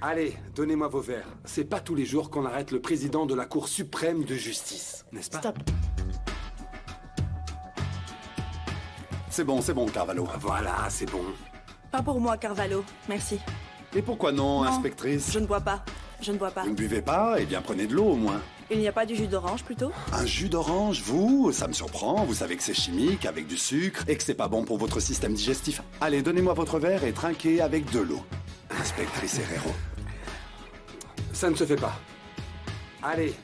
Allez, donnez-moi vos verres. C'est pas tous les jours qu'on arrête le président de la Cour suprême de justice, n'est-ce pas? Stop. C'est bon, Carvalho. Voilà, c'est bon. Pas pour moi, Carvalho. Merci. Et pourquoi non, inspectrice? Je ne bois pas. Je ne bois pas. Vous ne buvez pas? Eh bien, prenez de l'eau au moins. Il n'y a pas du jus d'orange, plutôt? Un jus d'orange, vous? Ça me surprend. Vous savez que c'est chimique, avec du sucre, et que c'est pas bon pour votre système digestif. Allez, donnez-moi votre verre et trinquez avec de l'eau. Inspectrice Herrero. Ça ne se fait pas. Allez.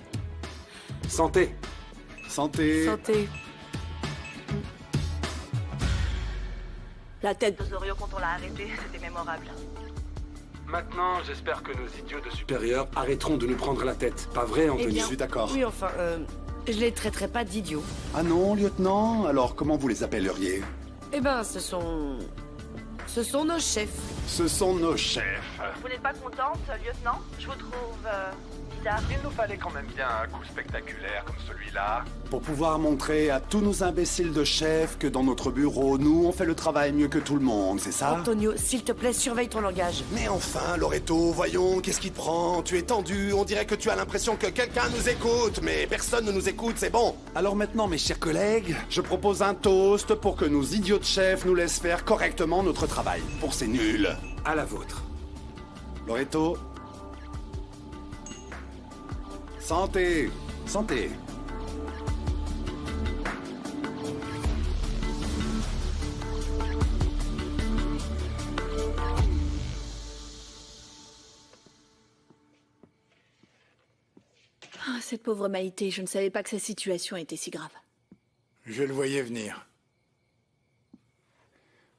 Santé. Santé. Santé. La tête d'Osorio quand on l'a arrêté, c'était mémorable. Maintenant, j'espère que nos idiots de supérieurs arrêteront de nous prendre la tête. Pas vrai, Anthony? Je suis d'accord. Oui, enfin, je les traiterai pas d'idiots. Ah non, lieutenant? Alors, comment vous les appelleriez? Eh ben, ce sont nos chefs. Ce sont nos chefs. Vous n'êtes pas contente, lieutenant? Je vous trouve bizarre. Il nous fallait quand même bien un coup spectaculaire comme celui-là. Pour pouvoir montrer à tous nos imbéciles de chefs que dans notre bureau, nous, on fait le travail mieux que tout le monde, c'est ça? Antonio, s'il te plaît, surveille ton langage. Mais enfin, Loreto, voyons, qu'est-ce qui te prend? Tu es tendu, on dirait que tu as l'impression que quelqu'un nous écoute, mais personne ne nous écoute, c'est bon. Alors maintenant, mes chers collègues, je propose un toast pour que nos idiots de chefs nous laissent faire correctement notre travail. Pour ces nuls. À la vôtre. Loreto. Santé. Santé. Ah, cette pauvre Maïté, je ne savais pas que sa situation était si grave. Je le voyais venir.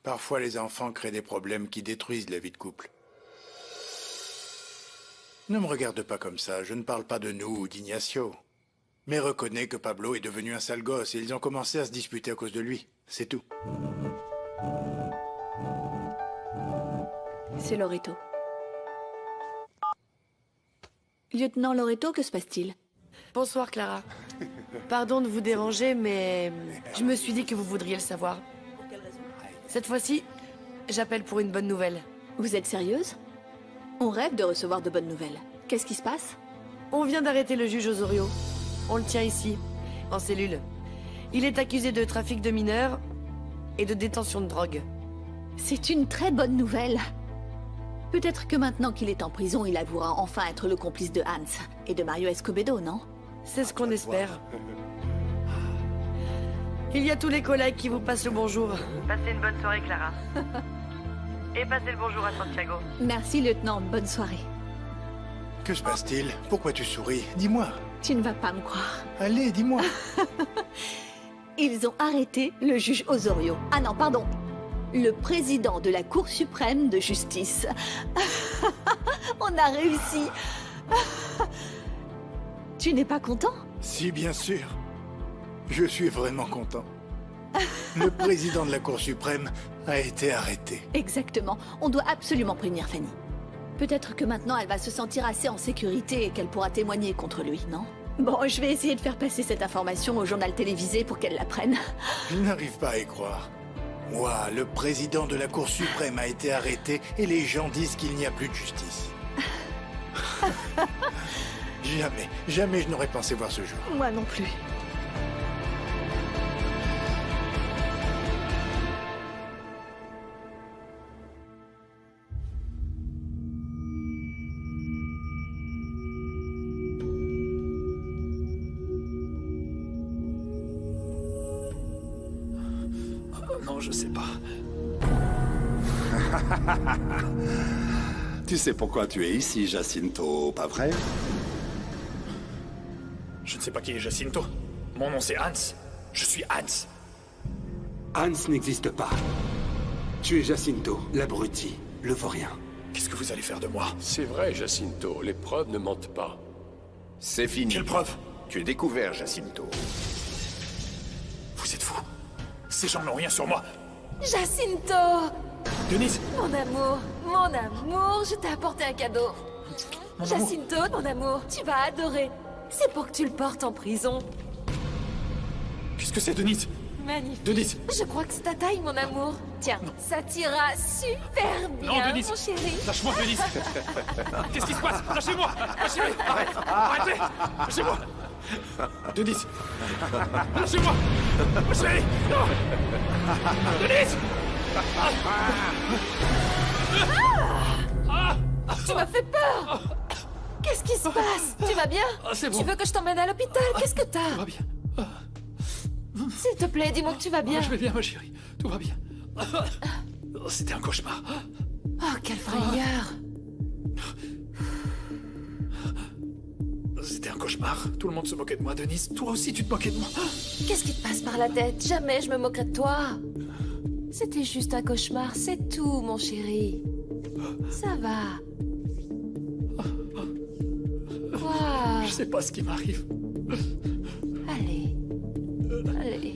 Parfois, les enfants créent des problèmes qui détruisent la vie de couple. Ne me regarde pas comme ça, je ne parle pas de nous ou d'Ignacio. Mais reconnais que Pablo est devenu un sale gosse et ils ont commencé à se disputer à cause de lui. C'est tout. C'est Loreto. Lieutenant Loreto, que se passe-t-il? Bonsoir, Clara. Pardon de vous déranger, mais je me suis dit que vous voudriez le savoir. Cette fois-ci, j'appelle pour une bonne nouvelle. Vous êtes sérieuse? On rêve de recevoir de bonnes nouvelles. Qu'est-ce qui se passe? On vient d'arrêter le juge Osorio. On le tient ici, en cellule. Il est accusé de trafic de mineurs et de détention de drogue. C'est une très bonne nouvelle. Peut-être que maintenant qu'il est en prison, il avouera enfin être le complice de Hans et de Mario Escobedo, non? C'est ce qu'on espère. Il y a tous les collègues qui vous passent le bonjour. Passez une bonne soirée, Clara. Et passez le bonjour à Santiago. Merci, lieutenant. Bonne soirée. Que se passe-t-il? Pourquoi tu souris? Dis-moi. Tu ne vas pas me croire. Allez, dis-moi. Ils ont arrêté le juge Osorio. Ah non, pardon. Le président de la Cour suprême de justice. On a réussi. Tu n'es pas content? Si, bien sûr. Je suis vraiment content. Le président de la Cour suprême a été arrêté. Exactement. On doit absolument prévenir Fanny. Peut-être que maintenant elle va se sentir assez en sécurité et qu'elle pourra témoigner contre lui, non? Bon, je vais essayer de faire passer cette information au journal télévisé pour qu'elle l'apprenne. Je n'arrive pas à y croire. Moi, le président de la Cour suprême a été arrêté et les gens disent qu'il n'y a plus de justice. Jamais je n'aurais pensé voir ce jour. Moi non plus. Non, je sais pas. Tu sais pourquoi tu es ici, Jacinto, pas vrai? Je ne sais pas qui est Jacinto. Mon nom c'est Hans. Je suis Hans. Hans n'existe pas. Tu es Jacinto, l'abruti, le vaurien. Qu'est-ce que vous allez faire de moi? C'est vrai, Jacinto, les preuves ne mentent pas. C'est fini. Quelle preuve? Tu es découvert, Jacinto. Vous êtes fous. Ces gens n'ont rien sur moi. Jacinto! Denise! Mon amour, je t'ai apporté un cadeau. Jacinto, mon amour, tu vas adorer. C'est pour que tu le portes en prison. Qu'est-ce que c'est, Denise? Magnifique. Denise. Je crois que c'est ta taille, mon amour. Tiens, ça t'ira super bien, Non, Denise. mon chéri. Lâche-moi, Denise. Qu'est-ce qui se passe? Lâchez-moi. Lâchez-moi. Arrêtez. Lâchez-moi. Denise. Lâchez-moi. Ma chérie. Non. Denise. Tu m'as fait peur. Qu'est-ce qui se passe? Tu vas bien? C'est bon. Tu veux que je t'emmène à l'hôpital? Qu'est-ce que t'as? Tout va bien. S'il te plaît, dis-moi que tu vas bien. Je vais bien, ma chérie. Tout va bien. C'était un cauchemar. Oh, quelle frayeur. C'était un cauchemar. Tout le monde se moquait de moi, Denise. Toi aussi, tu te moquais de moi. Qu'est-ce qui te passe par la tête? Jamais je me moquerai de toi. C'était juste un cauchemar, c'est tout, mon chéri. Ça va. Quoi? Je sais pas ce qui m'arrive. Allez. Allez.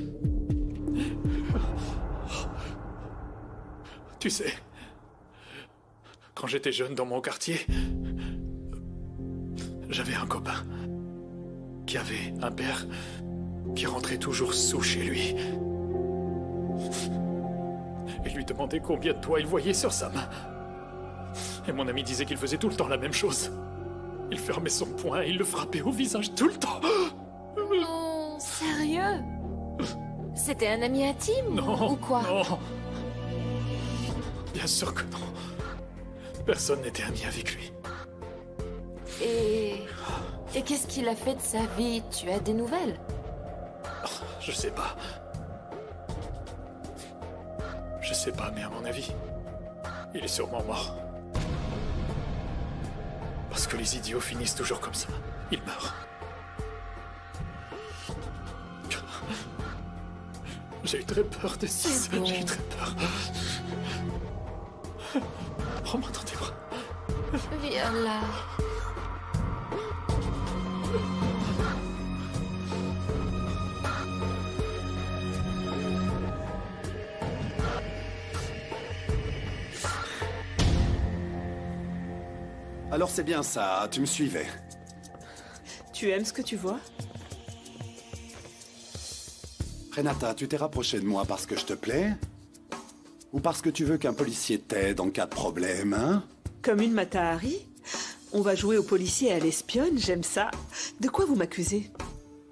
Tu sais, quand j'étais jeune dans mon quartier, j'avais un copain qui avait un père qui rentrait toujours sous chez lui. Et lui demandait combien de doigts il voyait sur sa main. Et mon ami disait qu'il faisait tout le temps la même chose. Il fermait son poing et il le frappait au visage tout le temps. Non, sérieux? C'était un ami intime Non, ou quoi? non. Bien sûr que non. Personne n'était ami avec lui. Et qu'est-ce qu'il a fait de sa vie? Tu as des nouvelles? Je sais pas. Je sais pas, mais à mon avis, il est sûrement mort. Parce que les idiots finissent toujours comme ça. Ils meurent. J'ai eu très peur de ça. Bon. J'ai eu très peur. Prends-moi dans tes bras. Viens là. Alors c'est bien ça, tu me suivais. Tu aimes ce que tu vois? Renata, tu t'es rapprochée de moi parce que je te plais? Ou parce que tu veux qu'un policier t'aide en cas de problème, hein? Comme une Matahari? On va jouer au policier et à l'espionne, j'aime ça. De quoi vous m'accusez?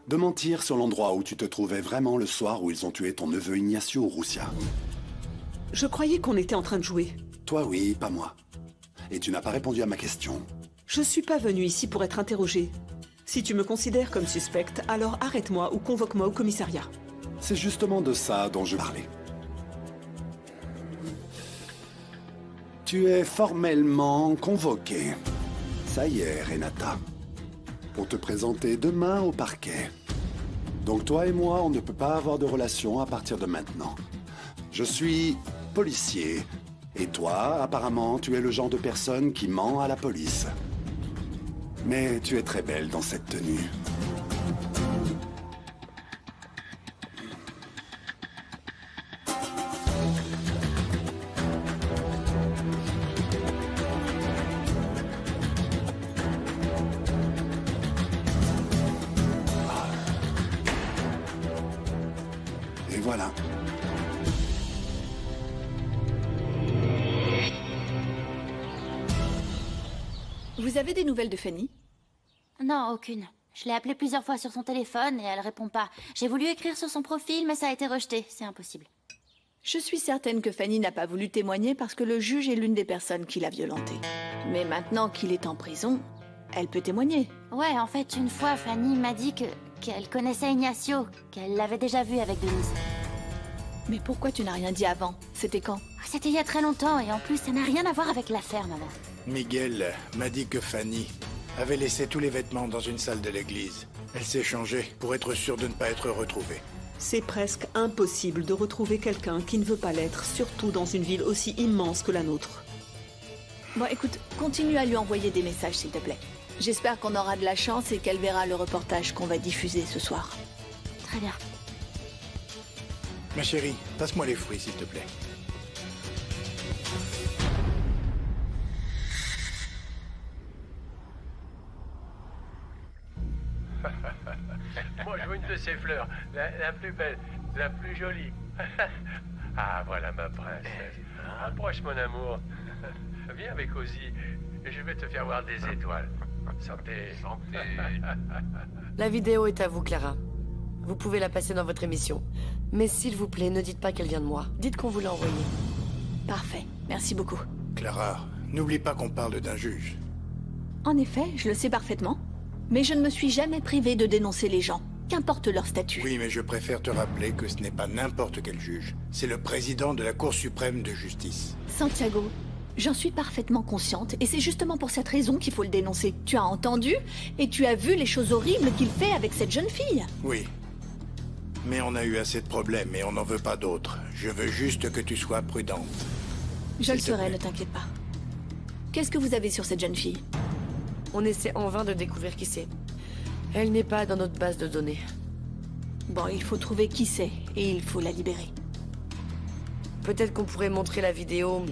De mentir sur l'endroit où tu te trouvais vraiment le soir où ils ont tué ton neveu Ignacio Urrutia. Je croyais qu'on était en train de jouer. Toi oui, pas moi. Et tu n'as pas répondu à ma question. Je suis pas venue ici pour être interrogée. Si tu me considères comme suspecte, alors arrête-moi ou convoque-moi au commissariat. C'est justement de ça dont je parlais. Tu es formellement convoqué. Ça y est, Renata. Pour te présenter demain au parquet. Donc toi et moi, on ne peut pas avoir de relation à partir de maintenant. Je suis policier. Et toi, apparemment, tu es le genre de personne qui ment à la police. Mais tu es très belle dans cette tenue. Et voilà. Vous avez des nouvelles de Fanny? Non, aucune. Je l'ai appelée plusieurs fois sur son téléphone et elle répond pas. J'ai voulu écrire sur son profil, mais ça a été rejeté. C'est impossible. Je suis certaine que Fanny n'a pas voulu témoigner parce que le juge est l'une des personnes qui l'a violentée. Mais maintenant qu'il est en prison, elle peut témoigner. Ouais, en fait, une fois, Fanny m'a dit qu'elle connaissait Ignacio, qu'elle l'avait déjà vu avec Denise. Mais pourquoi tu n'as rien dit avant? C'était quand? C'était il y a très longtemps et en plus, ça n'a rien à voir avec l'affaire, maman. Miguel m'a dit que Fanny avait laissé tous les vêtements dans une salle de l'église. Elle s'est changée pour être sûre de ne pas être retrouvée. C'est presque impossible de retrouver quelqu'un qui ne veut pas l'être, surtout dans une ville aussi immense que la nôtre. Bon, écoute, continue à lui envoyer des messages, s'il te plaît. J'espère qu'on aura de la chance et qu'elle verra le reportage qu'on va diffuser ce soir. Très bien. Ma chérie, passe-moi les fruits, s'il te plaît. Moi, je veux une de ces fleurs, la plus belle. La plus jolie. Ah, voilà ma princesse. Approche, mon amour. Viens avec Ozzy. Je vais te faire voir des étoiles. Santé. Santé. La vidéo est à vous, Clara. Vous pouvez la passer dans votre émission. Mais s'il vous plaît, ne dites pas qu'elle vient de moi. Dites qu'on vous l'a envoyée. Parfait, merci beaucoup. Clara, n'oublie pas qu'on parle d'un juge. En effet, je le sais parfaitement. Mais je ne me suis jamais privée de dénoncer les gens, qu'importe leur statut. Oui, mais je préfère te rappeler que ce n'est pas n'importe quel juge. C'est le président de la Cour suprême de justice. Santiago, j'en suis parfaitement consciente, et c'est justement pour cette raison qu'il faut le dénoncer. Tu as entendu, et tu as vu les choses horribles qu'il fait avec cette jeune fille. Oui. Mais on a eu assez de problèmes, et on n'en veut pas d'autres. Je veux juste que tu sois prudente. Je le serai, ne t'inquiète pas. Qu'est-ce que vous avez sur cette jeune fille? On essaie en vain de découvrir qui c'est. Elle n'est pas dans notre base de données. Bon, il faut trouver qui c'est, et il faut la libérer. Peut-être qu'on pourrait montrer la vidéo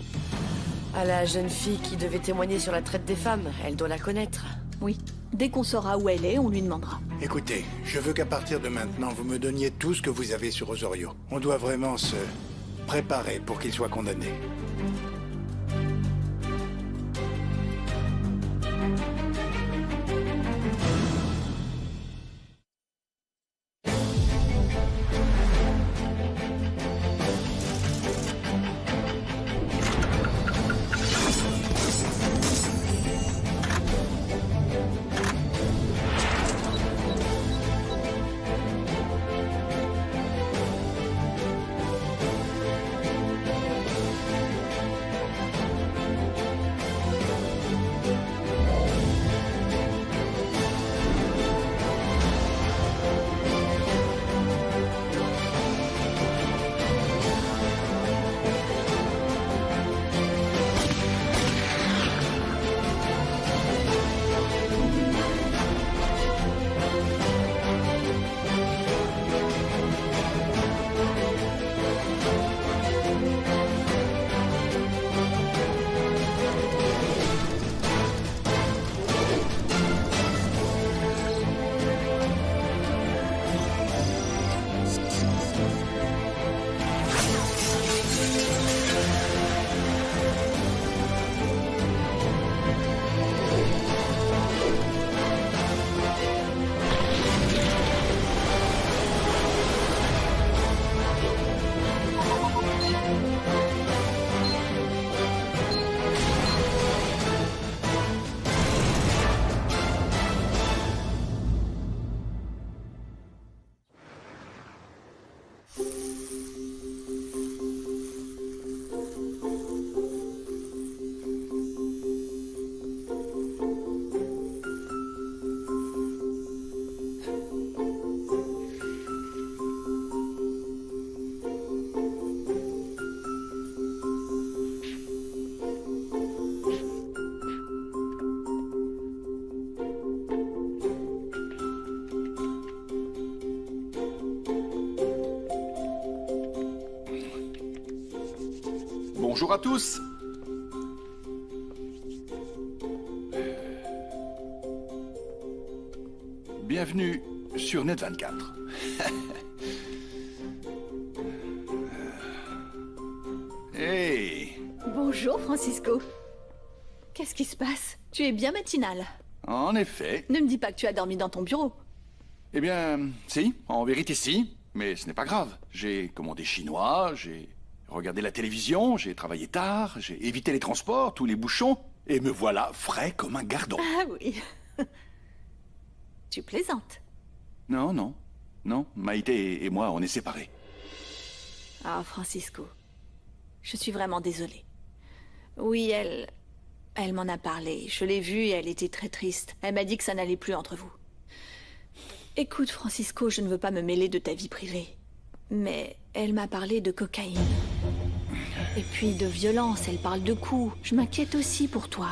à la jeune fille qui devait témoigner sur la traite des femmes. Elle doit la connaître. Oui. Dès qu'on saura où elle est, on lui demandera. Écoutez, je veux qu'à partir de maintenant, vous me donniez tout ce que vous avez sur Osorio. On doit vraiment se préparer pour qu'il soit condamné. Bonjour à tous. Bienvenue sur Net24. Hey. Bonjour, Francisco. Qu'est-ce qui se passe? Tu es bien matinal. En effet. Ne me dis pas que tu as dormi dans ton bureau. Eh bien, si, en vérité si, mais ce n'est pas grave. J'ai commandé chinois, j'ai regardé la télévision, j'ai travaillé tard, j'ai évité les transports, tous les bouchons, et me voilà frais comme un gardon. Ah oui. Tu plaisantes. Non, non, non, Maïté et moi, on est séparés. Ah, Francisco. Je suis vraiment désolée. Oui, elle m'en a parlé. Je l'ai vue et elle était très triste. Elle m'a dit que ça n'allait plus entre vous. Écoute, Francisco, je ne veux pas me mêler de ta vie privée. Mais elle m'a parlé de cocaïne. Et puis de violence, elle parle de coups. Je m'inquiète aussi pour toi.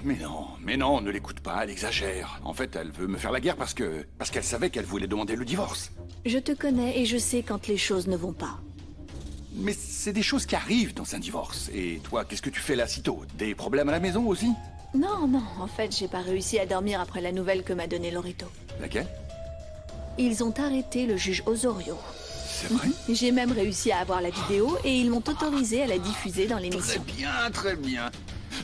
Mais non, ne l'écoute pas, elle exagère. En fait, elle veut me faire la guerre parce qu'elle savait qu'elle voulait demander le divorce. Je te connais et je sais quand les choses ne vont pas. Mais c'est des choses qui arrivent dans un divorce. Et toi, qu'est-ce que tu fais là si tôt? Des problèmes à la maison aussi? Non, en fait, j'ai pas réussi à dormir après la nouvelle que m'a donnée Lorito. Laquelle? Ils ont arrêté le juge Osorio. C'est vrai? J'ai même réussi à avoir la vidéo et ils m'ont autorisé à la diffuser dans l'émission. Très bien, très bien.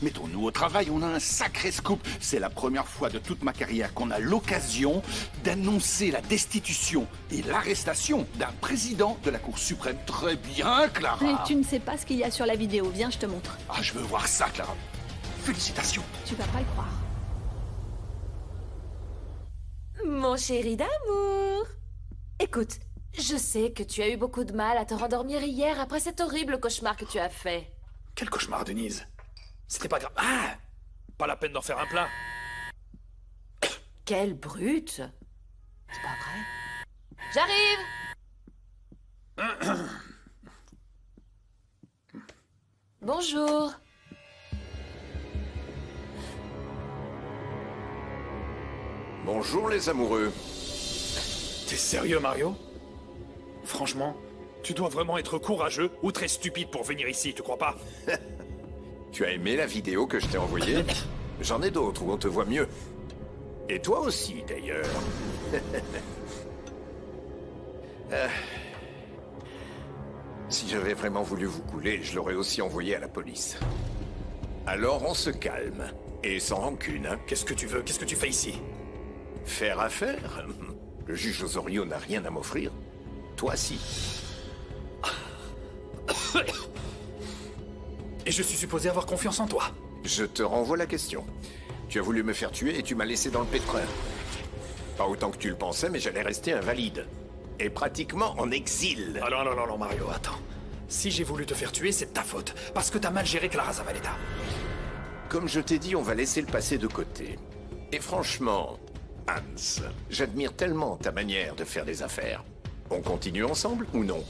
Mettons-nous au travail, on a un sacré scoop. C'est la première fois de toute ma carrière qu'on a l'occasion d'annoncer la destitution et l'arrestation d'un président de la Cour suprême. Très bien, Clara. Mais tu ne sais pas ce qu'il y a sur la vidéo. Viens, je te montre. Ah, je veux voir ça, Clara. Félicitations. Tu vas pas le croire. Mon chéri d'amour. Écoute, je sais que tu as eu beaucoup de mal à te rendormir hier après cet horrible cauchemar que tu as fait. Quel cauchemar, Denise? C'était pas grave. Ah! Pas la peine d'en faire un plat. Quelle brute. C'est pas vrai. J'arrive. Bonjour. Bonjour les amoureux. T'es sérieux, Mario? Franchement, tu dois vraiment être courageux ou très stupide pour venir ici, tu crois pas? Tu as aimé la vidéo que je t'ai envoyée? J'en ai d'autres où on te voit mieux. Et toi aussi, d'ailleurs. Si j'avais vraiment voulu vous couler, je l'aurais aussi envoyé à la police. Alors on se calme. Et sans rancune, hein. Qu'est-ce que tu veux? Qu'est-ce que tu fais ici? Faire affaire? Le juge Osorio n'a rien à m'offrir. Toi, si. Et je suis supposé avoir confiance en toi. Je te renvoie la question. Tu as voulu me faire tuer et tu m'as laissé dans le pétrin. Pas autant que tu le pensais, mais j'allais rester invalide. Et pratiquement en exil. Ah non, Mario, attends. Si j'ai voulu te faire tuer, c'est de ta faute. Parce que t'as mal géré Clara Zavaleta. Comme je t'ai dit, on va laisser le passé de côté. Et franchement, Hans, j'admire tellement ta manière de faire des affaires. On continue ensemble ou non?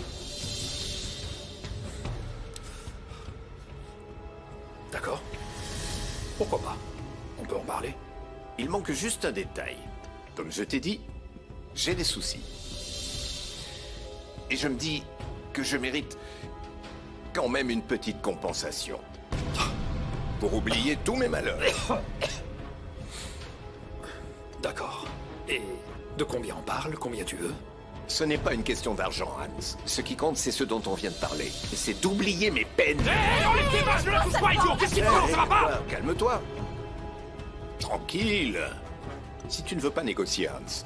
D'accord. Pourquoi pas? On peut en parler. Il manque juste un détail. Comme je t'ai dit, j'ai des soucis. Et je me dis que je mérite quand même une petite compensation. Pour oublier tous mes malheurs. D'accord. Et de combien on parle? Combien tu veux? Ce n'est pas une question d'argent, Hans. Ce qui compte, c'est ce dont on vient de parler. C'est d'oublier mes peines. Hé, enlève tes mains, je ne la touche pas, idiot! Qu'est-ce qu'il te prend, ça va pas? Calme-toi. Tranquille. Si tu ne veux pas négocier, Hans,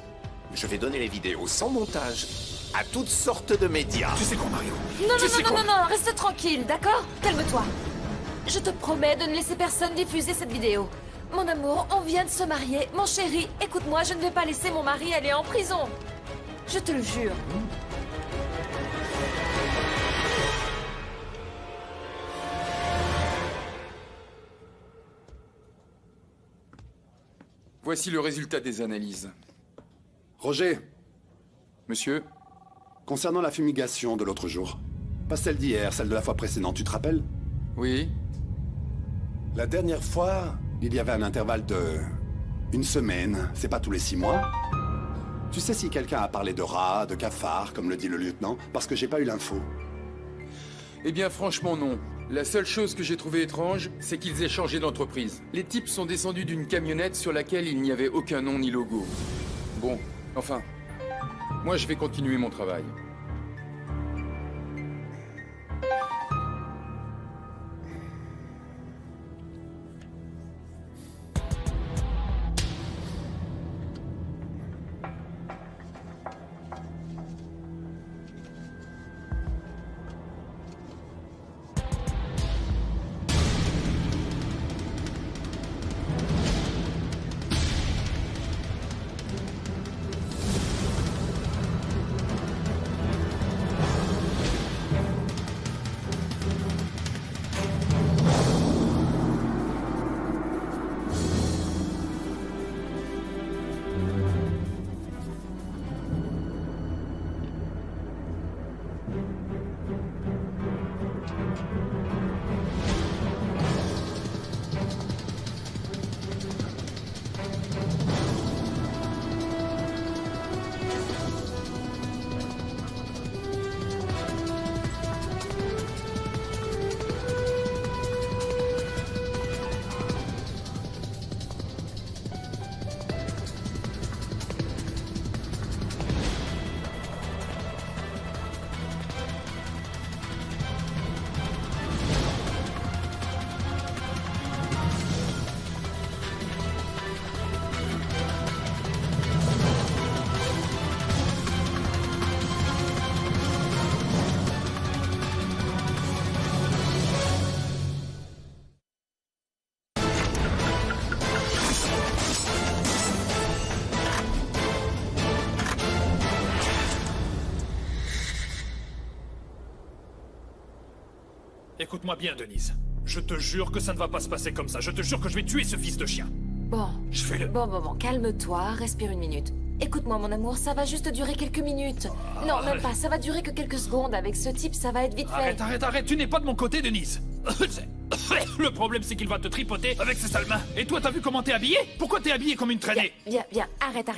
je vais donner les vidéos sans montage à toutes sortes de médias. Tu sais quoi, Mario? Non, reste tranquille, d'accord? Calme-toi. Je te promets de ne laisser personne diffuser cette vidéo. Mon amour, on vient de se marier. Mon chéri, écoute-moi, je ne vais pas laisser mon mari aller en prison. Je te le jure. Voici le résultat des analyses. Roger. Monsieur? Concernant la fumigation de l'autre jour, pas celle d'hier, celle de la fois précédente, tu te rappelles? Oui. La dernière fois, il y avait un intervalle de... une semaine, c'est pas tous les 6 mois. Tu sais si quelqu'un a parlé de rats, de cafards, comme le dit le lieutenant? Parce que j'ai pas eu l'info. Eh bien, franchement, non. La seule chose que j'ai trouvée étrange, c'est qu'ils aient changé d'entreprise. Les types sont descendus d'une camionnette sur laquelle il n'y avait aucun nom ni logo. Bon, enfin, moi je vais continuer mon travail. Écoute-moi bien, Denise. Je te jure que ça ne va pas se passer comme ça. Je te jure que je vais tuer ce fils de chien. Bon. Je fais le... Bon, calme-toi, respire une minute. Écoute-moi, mon amour, ça va juste durer quelques minutes. Non, même pas, ça va durer que quelques secondes. Avec ce type, ça va être vite fait. Arrête, tu n'es pas de mon côté, Denise. Le problème, c'est qu'il va te tripoter avec ses sales mains. Et toi, t'as vu comment t'es habillée? Pourquoi t'es habillée comme une traînée? Viens, arrête.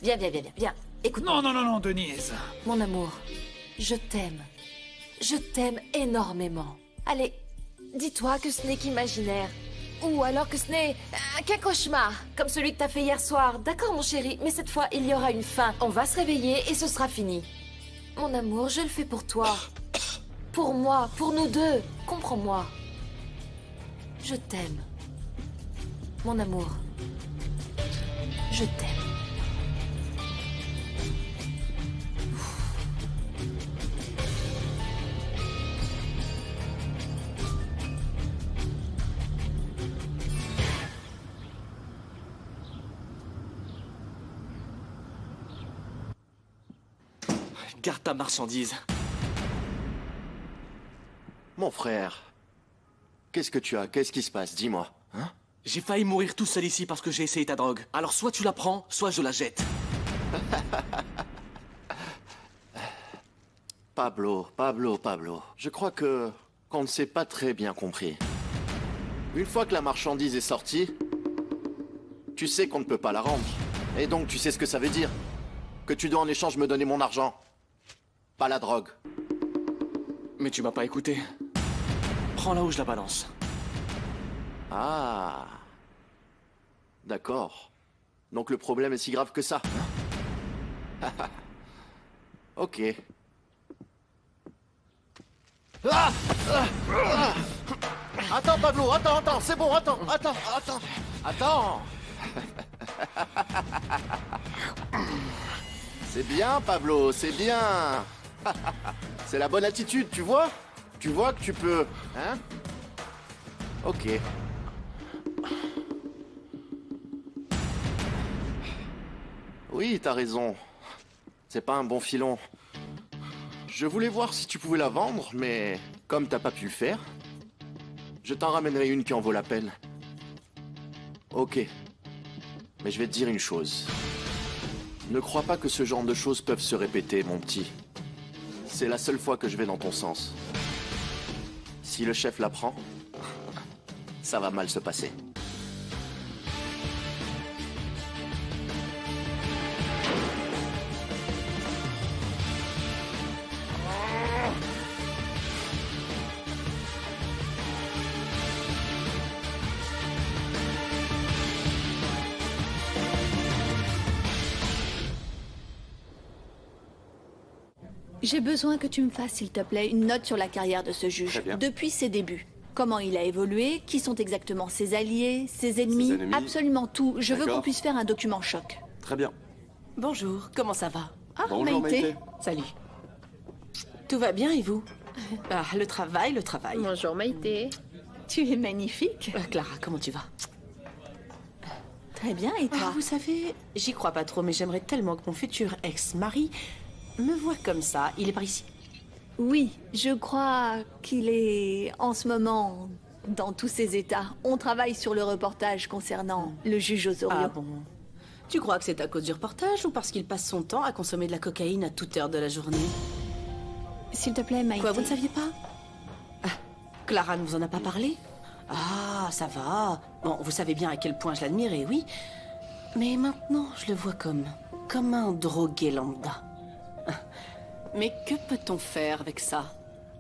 Viens. Écoute. Non, Denise. Mon amour, je t'aime. Je t'aime énormément. Allez, dis-toi que ce n'est qu'imaginaire. Ou alors que ce n'est qu'un cauchemar, comme celui que t'as fait hier soir. D'accord, mon chéri, mais cette fois, il y aura une fin. On va se réveiller et ce sera fini. Mon amour, je le fais pour toi. Pour moi, pour nous deux. Comprends-moi. Je t'aime. Mon amour. Je t'aime. Garde ta marchandise. Mon frère, qu'est-ce que tu as? Qu'est-ce qui se passe? Dis-moi. Hein? J'ai failli mourir tout seul ici parce que j'ai essayé ta drogue. Alors soit tu la prends, soit je la jette. Pablo. Je crois qu'on ne s'est pas très bien compris. Une fois que la marchandise est sortie, tu sais qu'on ne peut pas la rendre. Et donc tu sais ce que ça veut dire. Que tu dois en échange me donner mon argent. Pas la drogue. Mais tu m'as pas écouté. Prends-la où je la balance. Ah. D'accord. Donc le problème est si grave que ça. Hein? Ok. Attends, Pablo, attends, c'est bon, attends. C'est bien, Pablo, c'est bien. C'est la bonne attitude, tu vois? Tu vois que tu peux, hein? Ok. Oui, t'as raison. C'est pas un bon filon. Je voulais voir si tu pouvais la vendre, mais comme t'as pas pu le faire, je t'en ramènerai une qui en vaut la peine. Ok. Mais je vais te dire une chose. Ne crois pas que ce genre de choses peuvent se répéter, mon petit. C'est la seule fois que je vais dans ton sens. Si le chef l'apprend, ça va mal se passer. J'ai besoin que tu me fasses, s'il te plaît, une note sur la carrière de ce juge, depuis ses débuts. Comment il a évolué, qui sont exactement ses alliés, ses ennemis, absolument tout. Je veux qu'on puisse faire un document choc. Très bien. Bonjour, comment ça va? Ah, bonjour, Maïté. Salut. Tout va bien et vous? Ah, le travail. Bonjour Maïté. Tu es magnifique. Clara, comment tu vas? Très bien, et toi? Vous savez, j'y crois pas trop, mais j'aimerais tellement que mon futur ex-mari me voit comme ça. Il est par ici? Oui, je crois qu'il est en ce moment dans tous ses états. On travaille sur le reportage concernant le juge Osorio. Ah bon? Tu crois que c'est à cause du reportage ou parce qu'il passe son temps à consommer de la cocaïne à toute heure de la journée? S'il te plaît, Maïté. Quoi, vous ne saviez pas? Ah, Clara ne vous en a pas parlé? Ah, ça va. Bon, vous savez bien à quel point je l'admire, et oui. Mais maintenant, je le vois comme un drogué lambda. Mais que peut-on faire avec ça?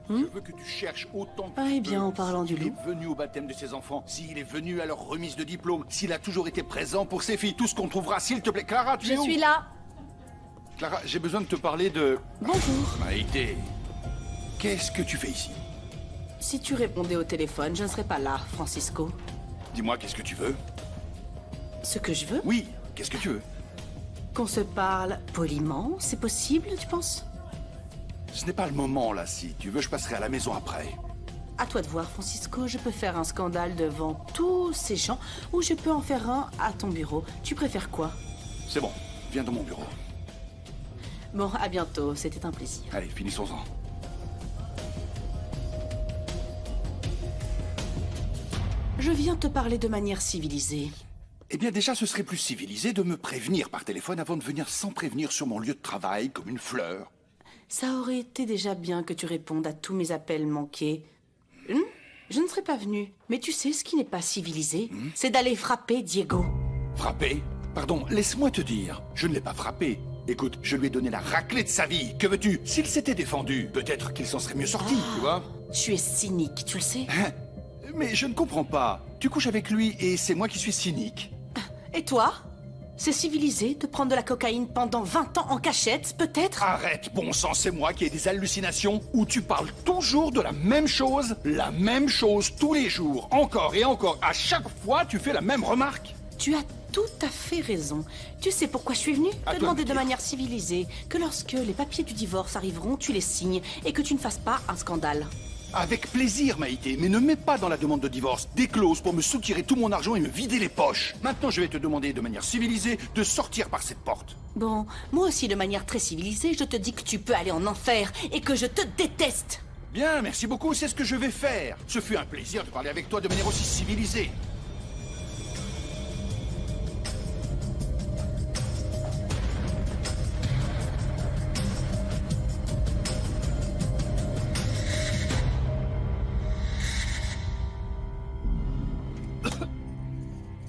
Je veux que tu cherches autant que Eh bien, en parlant du loup... S'il est venu au baptême de ses enfants, s'il est venu à leur remise de diplôme, s'il a toujours été présent pour ses filles, tout ce qu'on trouvera, s'il te plaît. Clara, tu es où? Je suis là. Clara, j'ai besoin de te parler de... Bonjour. Maïté, qu'est-ce que tu fais ici? Si tu répondais au téléphone, je ne serais pas là, Francisco. Dis-moi, qu'est-ce que tu veux? Ce que je veux? Oui, qu'est-ce que tu veux? Qu'on se parle poliment, c'est possible, tu penses? Ce n'est pas le moment, là. Si tu veux, je passerai à la maison après. À toi de voir, Francisco. Je peux faire un scandale devant tous ces gens ou je peux en faire un à ton bureau. Tu préfères quoi? C'est bon, viens dans mon bureau. Bon, à bientôt. C'était un plaisir. Allez, finissons-en. Je viens te parler de manière civilisée. Eh bien déjà, ce serait plus civilisé de me prévenir par téléphone avant de venir sans prévenir sur mon lieu de travail comme une fleur. Ça aurait été déjà bien que tu répondes à tous mes appels manqués. Je ne serais pas venue. Mais tu sais, ce qui n'est pas civilisé, c'est d'aller frapper Diego. Frapper? Pardon, laisse-moi te dire, je ne l'ai pas frappé. Écoute, je lui ai donné la raclée de sa vie. Que veux-tu? S'il s'était défendu, peut-être qu'il s'en serait mieux sorti, tu vois? Tu es cynique, tu le sais? Mais je ne comprends pas. Tu couches avec lui et c'est moi qui suis cynique. Et toi? C'est civilisé de prendre de la cocaïne pendant 20 ans en cachette, peut-être? Arrête, bon sang, c'est moi qui ai des hallucinations où tu parles toujours de la même chose tous les jours, encore et encore. À chaque fois, tu fais la même remarque. Tu as tout à fait raison. Tu sais pourquoi je suis venue? Te demander de manière civilisée que lorsque les papiers du divorce arriveront, tu les signes et que tu ne fasses pas un scandale. Avec plaisir, Maïté, mais ne mets pas dans la demande de divorce des clauses pour me soutirer tout mon argent et me vider les poches. Maintenant, je vais te demander de manière civilisée de sortir par cette porte. Bon, moi aussi, de manière très civilisée, je te dis que tu peux aller en enfer et que je te déteste. Bien, merci beaucoup, c'est ce que je vais faire. Ce fut un plaisir de parler avec toi de manière aussi civilisée.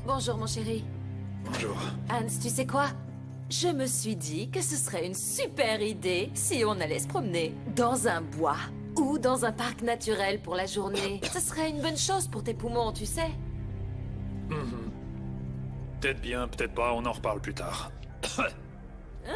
Bonjour, mon chéri. Bonjour. Hans, tu sais quoi? Je me suis dit que ce serait une super idée si on allait se promener dans un bois ou dans un parc naturel pour la journée. Ce serait une bonne chose pour tes poumons, tu sais. Peut-être bien, peut-être pas, on en reparle plus tard. Hein?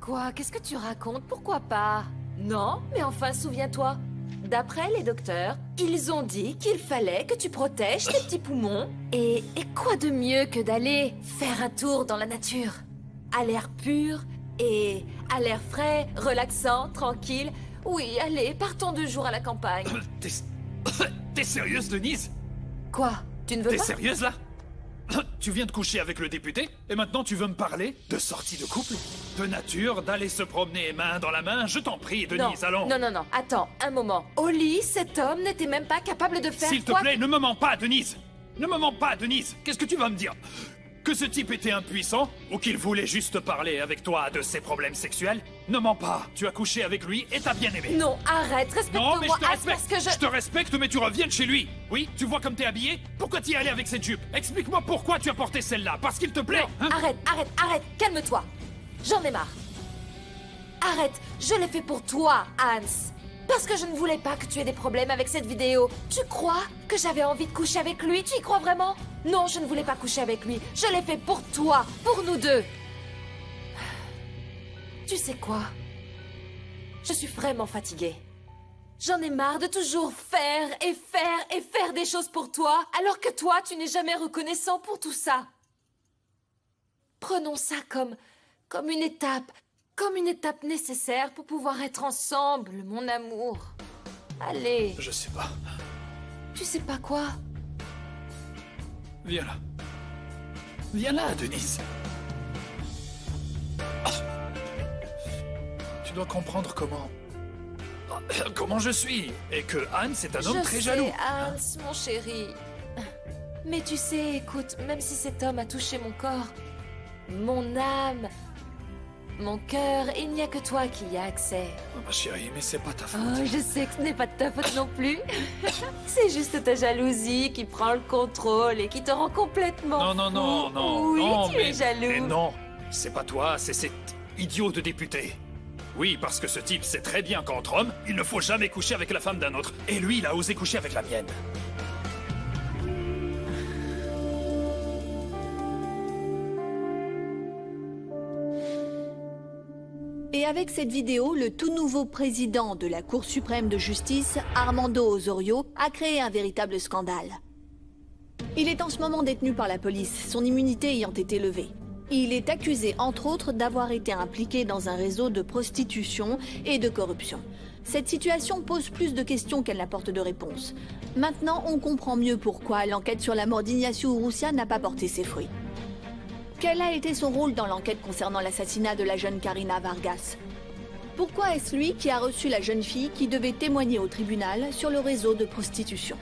Quoi? Qu'est-ce que tu racontes? Pourquoi pas? Non, mais enfin, souviens-toi. D'après les docteurs, ils ont dit qu'il fallait que tu protèges tes petits poumons. Et quoi de mieux que d'aller faire un tour dans la nature? À l'air pur et à l'air frais, relaxant, tranquille. Oui, allez, partons 2 jours à la campagne. T'es sérieuse, Denise? Quoi? Tu ne veux pas? T'es sérieuse, là? Tu viens de coucher avec le député, et maintenant tu veux me parler de sortie de couple? De nature, d'aller se promener main dans la main? Je t'en prie, Denise, allons! Non, attends, un moment. Au lit, cet homme n'était même pas capable de faire S'il te plaît, ne me mens pas, Denise! Ne me mens pas, Denise! Qu'est-ce que tu vas me dire? Que ce type était impuissant? Ou qu'il voulait juste parler avec toi de ses problèmes sexuels? Ne mens pas, tu as couché avec lui et t'as bien aimé. Non, arrête, respecte-moi. Non, mais je te respecte, parce que je te respecte, mais tu reviens de chez lui. Oui, tu vois comme t'es habillé? Pourquoi t'y es allé avec cette jupe? Explique-moi pourquoi tu as porté celle-là. Parce qu'il te plaît, non, hein? Arrête, calme-toi. J'en ai marre. Arrête, je l'ai fait pour toi, Hans. Parce que je ne voulais pas que tu aies des problèmes avec cette vidéo. Tu crois que j'avais envie de coucher avec lui? Tu y crois vraiment? Non, je ne voulais pas coucher avec lui. Je l'ai fait pour toi, pour nous deux. Tu sais quoi? Je suis vraiment fatiguée. J'en ai marre de toujours faire des choses pour toi, alors que toi, tu n'es jamais reconnaissant pour tout ça. Prenons ça comme une étape nécessaire pour pouvoir être ensemble, mon amour. Allez. Je sais pas. Tu sais pas quoi? Viens là. Viens là, Denise. Ah. Tu dois comprendre comment je suis. Et que Hans est un homme très jaloux. Je sais, Hans, mon chéri. Mais tu sais, écoute, même si cet homme a touché mon corps, mon âme, mon cœur, il n'y a que toi qui y a accès. Oh, ma chérie, mais c'est pas ta faute. Oh, je sais que ce n'est pas de ta faute non plus. C'est juste ta jalousie qui prend le contrôle et qui te rend complètement Non, oui, non, tu es jaloux. Mais non, c'est pas toi, c'est cet idiot de député. Oui, parce que ce type sait très bien qu'entre hommes, il ne faut jamais coucher avec la femme d'un autre. Et lui, il a osé coucher avec la mienne. Et avec cette vidéo, le tout nouveau président de la Cour suprême de justice, Armando Osorio, a créé un véritable scandale. Il est en ce moment détenu par la police, son immunité ayant été levée. Il est accusé, entre autres, d'avoir été impliqué dans un réseau de prostitution et de corruption. Cette situation pose plus de questions qu'elle n'apporte de réponses. Maintenant, on comprend mieux pourquoi l'enquête sur la mort d'Ignacio Urrutia n'a pas porté ses fruits. Quel a été son rôle dans l'enquête concernant l'assassinat de la jeune Karina Vargas? Pourquoi est-ce lui qui a reçu la jeune fille qui devait témoigner au tribunal sur le réseau de prostitution?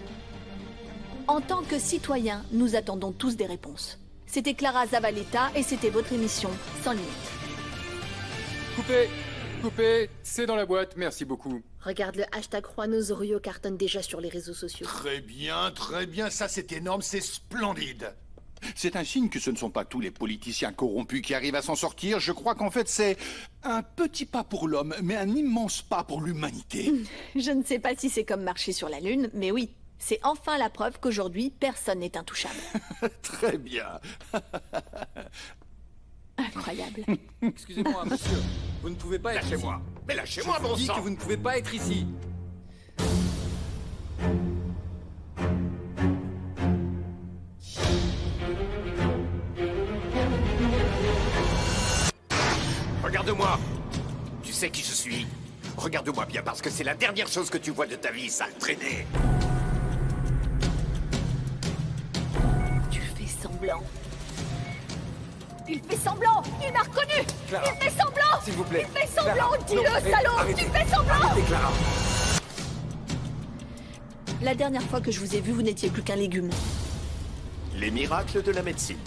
En tant que citoyens, nous attendons tous des réponses. C'était Clara Zavaleta et c'était votre émission Sans Limite. Coupé. Coupé, c'est dans la boîte, merci beaucoup. Regarde, le hashtag Juanos Orio cartonne déjà sur les réseaux sociaux. Très bien, ça c'est énorme, c'est splendide. C'est un signe que ce ne sont pas tous les politiciens corrompus qui arrivent à s'en sortir. Je crois qu'en fait c'est un petit pas pour l'homme, mais un immense pas pour l'humanité. Je ne sais pas si c'est comme marcher sur la Lune, mais oui. C'est enfin la preuve qu'aujourd'hui, personne n'est intouchable. Très bien. Incroyable. Excusez-moi, monsieur. Vous ne pouvez pas être ici. Lâchez-moi. Mais lâchez-moi, bon sang. Je vous dis que vous ne pouvez pas être ici. Regarde-moi. Tu sais qui je suis. Regarde-moi bien, parce que c'est la dernière chose que tu vois de ta vie, sale traîné. Tu fais semblant. Il fait semblant. Il m'a reconnu. Clara, il fait semblant. S'il vous plaît. Il fait semblant. Dis-le, non, salaud. arrêtez. Tu fais semblant. Arrêtez, Clara. La dernière fois que je vous ai vu, vous n'étiez plus qu'un légume. Les miracles de la médecine.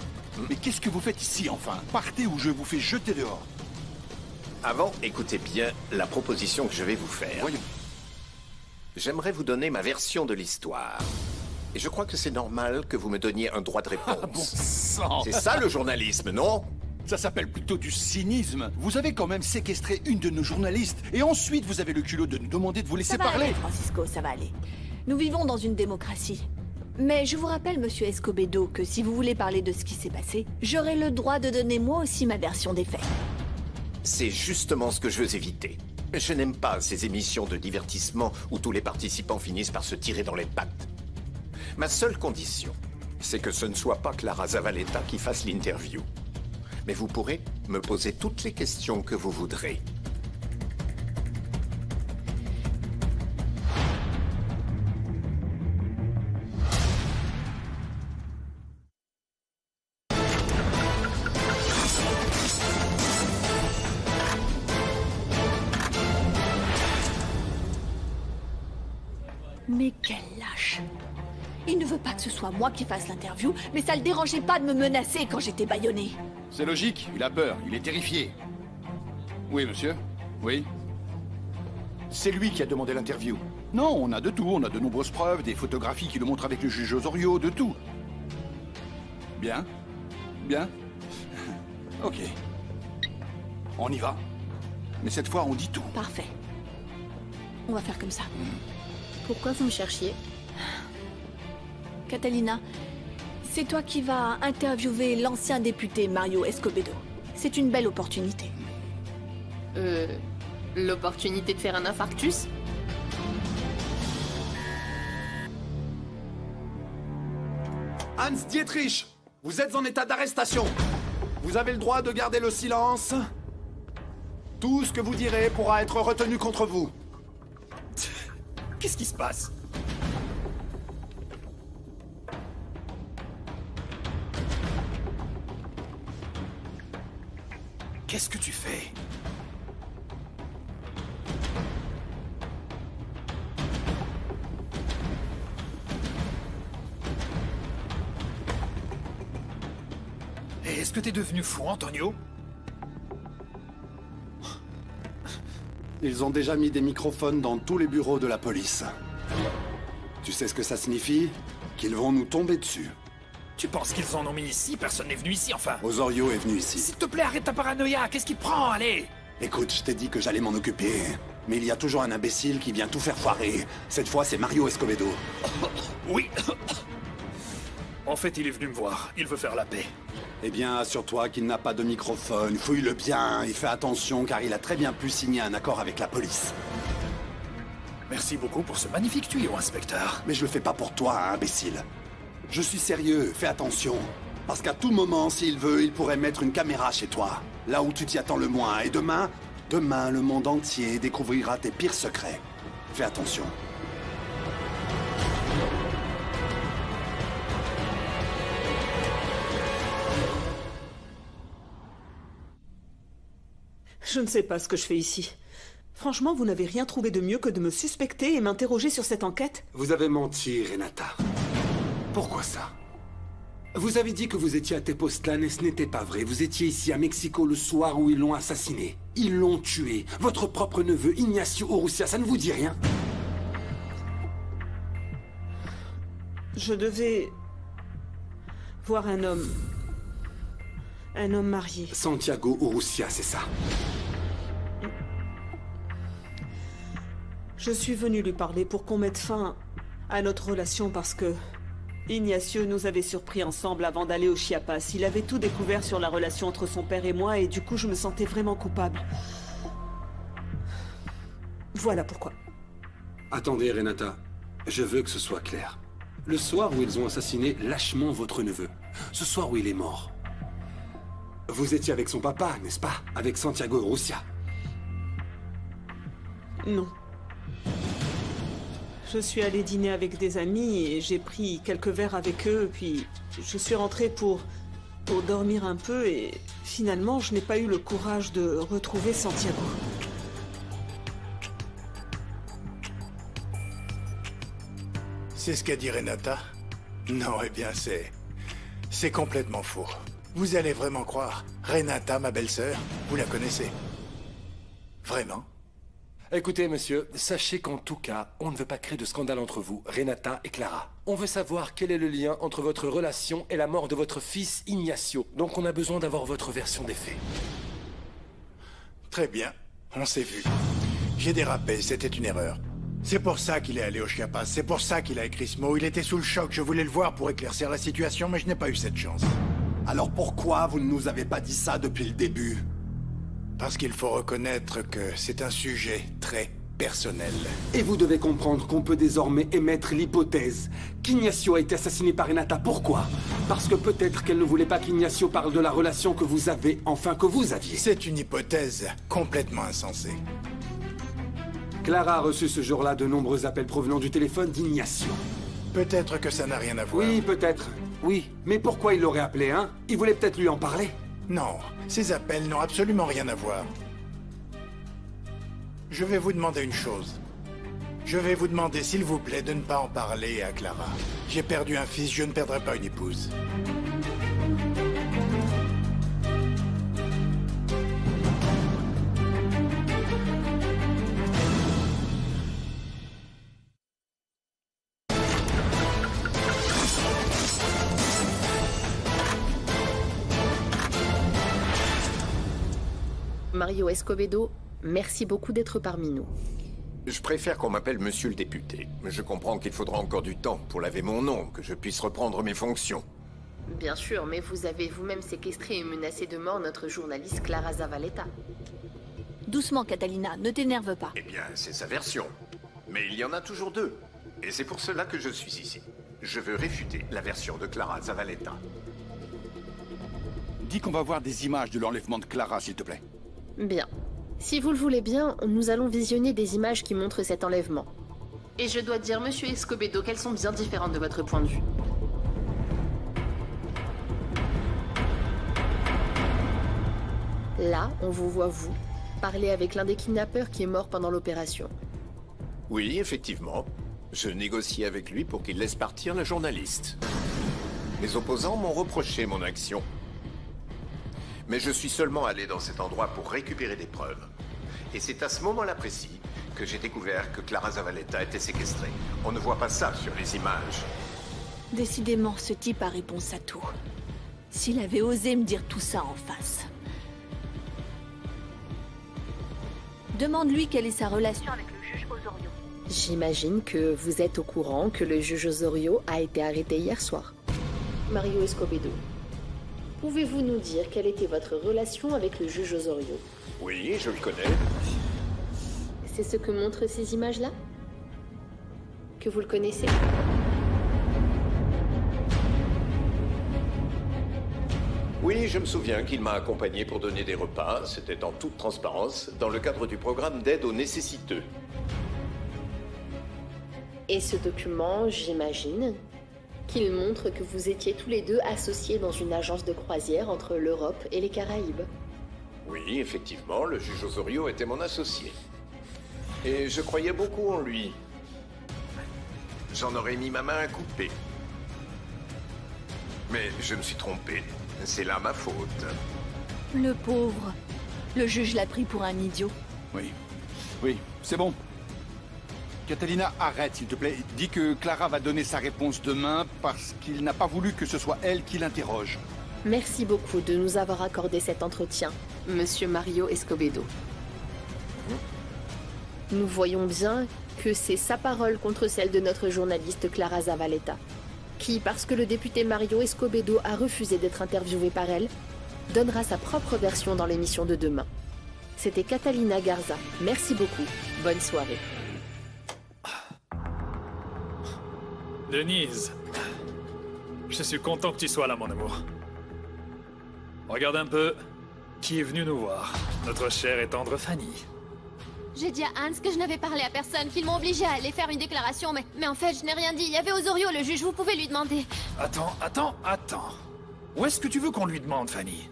Mais qu'est-ce que vous faites ici, enfin? Partez ou je vous fais jeter dehors. Avant, écoutez bien la proposition que je vais vous faire. Voyons. J'aimerais vous donner ma version de l'histoire. Et je crois que c'est normal que vous me donniez un droit de réponse. Ah, bon sang. C'est ça le journalisme, non? Ça s'appelle plutôt du cynisme. Vous avez quand même séquestré une de nos journalistes, et ensuite vous avez le culot de nous demander de vous laisser Ça va parler. aller, Francisco, ça va aller. Nous vivons dans une démocratie. Mais je vous rappelle, monsieur Escobedo, que si vous voulez parler de ce qui s'est passé, j'aurai le droit de donner moi aussi ma version des faits. C'est justement ce que je veux éviter. Je n'aime pas ces émissions de divertissement où tous les participants finissent par se tirer dans les pattes. Ma seule condition, c'est que ce ne soit pas Clara Zavaleta qui fasse l'interview. Mais vous pourrez me poser toutes les questions que vous voudrez. Mais quel lâche! Il ne veut pas que ce soit moi qui fasse l'interview, mais ça le dérangeait pas de me menacer quand j'étais bâillonnée. C'est logique, il a peur, il est terrifié. Oui, monsieur? Oui? C'est lui qui a demandé l'interview. Non, on a de tout, on a de nombreuses preuves, des photographies qui le montrent avec le juge Osorio, de tout. Bien? Bien? Ok. On y va. Mais cette fois, on dit tout. Parfait. On va faire comme ça. Pourquoi vous me cherchiez? Catalina, c'est toi qui vas interviewer l'ancien député Mario Escobedo. C'est une belle opportunité. L'opportunité de faire un infarctus? Hans Dietrich, vous êtes en état d'arrestation. Vous avez le droit de garder le silence. Tout ce que vous direz pourra être retenu contre vous. Qu'est-ce qui se passe? Qu'est-ce que tu fais? Est-ce que t'es devenu fou, Antonio? Ils ont déjà mis des microphones dans tous les bureaux de la police. Tu sais ce que ça signifie? Qu'ils vont nous tomber dessus. Tu penses qu'ils en ont mis ici? Personne n'est venu ici, enfin. Osorio est venu ici. S'il te plaît, arrête ta paranoïa. Qu'est-ce qui te prend? Allez! Écoute, je t'ai dit que j'allais m'en occuper. Mais il y a toujours un imbécile qui vient tout faire foirer. Cette fois, c'est Mario Escobedo. Oui. En fait, il est venu me voir. Il veut faire la paix. Eh bien, assure-toi qu'il n'a pas de microphone. Fouille-le bien et fais attention car il a très bien pu signer un accord avec la police. Merci beaucoup pour ce magnifique tuyau, inspecteur. Mais je le fais pas pour toi, hein, imbécile. Je suis sérieux, fais attention. Parce qu'à tout moment, s'il veut, il pourrait mettre une caméra chez toi. Là où tu t'y attends le moins. Et demain, le monde entier découvrira tes pires secrets. Fais attention. Je ne sais pas ce que je fais ici. Franchement, vous n'avez rien trouvé de mieux que de me suspecter et m'interroger sur cette enquête? Vous avez menti, Renata. Pourquoi ça? Vous avez dit que vous étiez à Tepoztlán et ce n'était pas vrai. Vous étiez ici à Mexico le soir où ils l'ont assassiné. Ils l'ont tué. Votre propre neveu, Ignacio Urrutia, ça ne vous dit rien? Je devais voir un homme. Un homme marié. Santiago Urrutia, c'est ça? Je suis venu lui parler pour qu'on mette fin à notre relation parce que Ignacio nous avait surpris ensemble avant d'aller au Chiapas. Il avait tout découvert sur la relation entre son père et moi et du coup je me sentais vraiment coupable. Voilà pourquoi. Attendez, Renata. Je veux que ce soit clair. Le soir où ils ont assassiné lâchement votre neveu, ce soir où il est mort, vous étiez avec son papa, n'est-ce pas? Avec Santiago Urrutia. Non. Je suis allée dîner avec des amis et j'ai pris quelques verres avec eux, puis je suis rentrée pour dormir un peu et finalement je n'ai pas eu le courage de retrouver Santiago. C'est ce qu'a dit Renata? Non, eh bien c'est complètement faux. Vous allez vraiment croire? Renata, ma belle-sœur, vous la connaissez? Vraiment? Écoutez, monsieur, sachez qu'en tout cas, on ne veut pas créer de scandale entre vous, Renata et Clara. On veut savoir quel est le lien entre votre relation et la mort de votre fils Ignacio. Donc on a besoin d'avoir votre version des faits. Très bien, on s'est vu. J'ai dérapé, c'était une erreur. C'est pour ça qu'il est allé au Chiapas, c'est pour ça qu'il a écrit ce mot. Il était sous le choc, je voulais le voir pour éclaircir la situation, mais je n'ai pas eu cette chance. Alors pourquoi vous ne nous avez pas dit ça depuis le début? Parce qu'il faut reconnaître que c'est un sujet très personnel. Et vous devez comprendre qu'on peut désormais émettre l'hypothèse qu'Ignacio a été assassiné par Renata. Pourquoi? Parce que peut-être qu'elle ne voulait pas qu'Ignacio parle de la relation que vous avez, enfin que vous aviez. C'est une hypothèse complètement insensée. Clara a reçu ce jour-là de nombreux appels provenant du téléphone d'Ignacio. Peut-être que ça n'a rien à voir. Oui, peut-être. Oui. Mais pourquoi il l'aurait appelé, hein? Il voulait peut-être lui en parler. Non, ces appels n'ont absolument rien à voir. Je vais vous demander une chose. Je vais vous demander, s'il vous plaît, de ne pas en parler à Clara. J'ai perdu un fils, je ne perdrai pas une épouse. Mario Escobedo, merci beaucoup d'être parmi nous. Je préfère qu'on m'appelle monsieur le député. Je comprends qu'il faudra encore du temps pour laver mon nom, que je puisse reprendre mes fonctions. Bien sûr, mais vous avez vous-même séquestré et menacé de mort notre journaliste Clara Zavaleta. Doucement, Catalina, ne t'énerve pas. Eh bien, c'est sa version. Mais il y en a toujours deux. Et c'est pour cela que je suis ici. Je veux réfuter la version de Clara Zavaleta. Dis qu'on va voir des images de l'enlèvement de Clara, s'il te plaît. Bien. Si vous le voulez bien, nous allons visionner des images qui montrent cet enlèvement. Et je dois dire, monsieur Escobedo, qu'elles sont bien différentes de votre point de vue. Là, on vous voit, vous, parler avec l'un des kidnappeurs qui est mort pendant l'opération. Oui, effectivement. Je négocie avec lui pour qu'il laisse partir la journaliste. Mes opposants m'ont reproché mon action. Mais je suis seulement allé dans cet endroit pour récupérer des preuves. Et c'est à ce moment-là précis que j'ai découvert que Clara Zavaleta était séquestrée. On ne voit pas ça sur les images. Décidément, ce type a réponse à tout. S'il avait osé me dire tout ça en face. Demande-lui quelle est sa relation avec le juge Osorio. J'imagine que vous êtes au courant que le juge Osorio a été arrêté hier soir. Mario Escobedo, pouvez-vous nous dire quelle était votre relation avec le juge Osorio? Oui, je le connais. C'est ce que montrent ces images-là? Que vous le connaissez? Oui, je me souviens qu'il m'a accompagné pour donner des repas, c'était en toute transparence, dans le cadre du programme d'aide aux nécessiteux. Et ce document, j'imagine, qu'il montre que vous étiez tous les deux associés dans une agence de croisière entre l'Europe et les Caraïbes. Oui, effectivement, le juge Osorio était mon associé. Et je croyais beaucoup en lui. J'en aurais mis ma main à couper. Mais je me suis trompé. C'est là ma faute. Le pauvre. Le juge l'a pris pour un idiot. Oui. Oui, c'est bon. Catalina, arrête, s'il te plaît. Dis que Clara va donner sa réponse demain parce qu'il n'a pas voulu que ce soit elle qui l'interroge. Merci beaucoup de nous avoir accordé cet entretien, Monsieur Mario Escobedo. Nous voyons bien que c'est sa parole contre celle de notre journaliste Clara Zavaleta, qui, parce que le député Mario Escobedo a refusé d'être interviewé par elle, donnera sa propre version dans l'émission de demain. C'était Catalina Garza. Merci beaucoup. Bonne soirée. Denise, je suis content que tu sois là, mon amour. Regarde un peu qui est venu nous voir. Notre chère et tendre Fanny. J'ai dit à Hans que je n'avais parlé à personne, qu'ils m'ont obligé à aller faire une déclaration, mais en fait, je n'ai rien dit. Il y avait Osorio, le juge, vous pouvez lui demander. Attends. Où est-ce que tu veux qu'on lui demande, Fanny?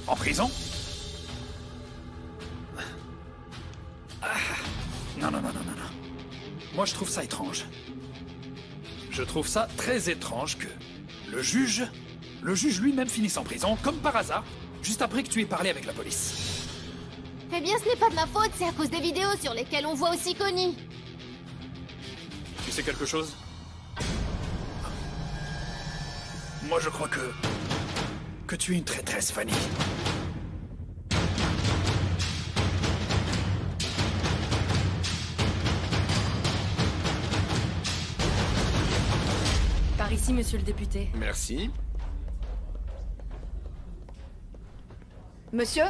En prison? Non. Moi, je trouve ça étrange. Je trouve ça très étrange que le juge lui-même finisse en prison, comme par hasard, juste après que tu aies parlé avec la police. Eh bien, ce n'est pas de ma faute, c'est à cause des vidéos sur lesquelles on voit aussi Connie. Tu sais quelque chose? Moi, je crois que tu es une traîtresse, Fanny. Par ici, monsieur le député. Merci. Monsieur?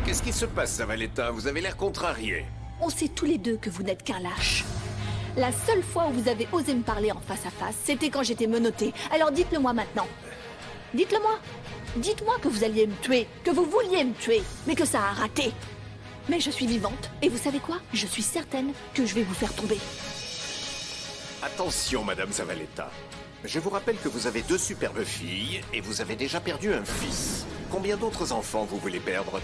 Qu'est-ce qui se passe, Zavaleta? Vous avez l'air contrarié. On sait tous les deux que vous n'êtes qu'un lâche. La seule fois où vous avez osé me parler en face à face, c'était quand j'étais menottée. Alors dites-le moi maintenant. Dites-le moi. Dites-moi que vous alliez me tuer, que vous vouliez me tuer, mais que ça a raté. Mais je suis vivante, et vous savez quoi? Je suis certaine que je vais vous faire tomber. Attention, Madame Zavaleta. Je vous rappelle que vous avez 2 superbes filles et vous avez déjà perdu un fils. Combien d'autres enfants vous voulez perdre?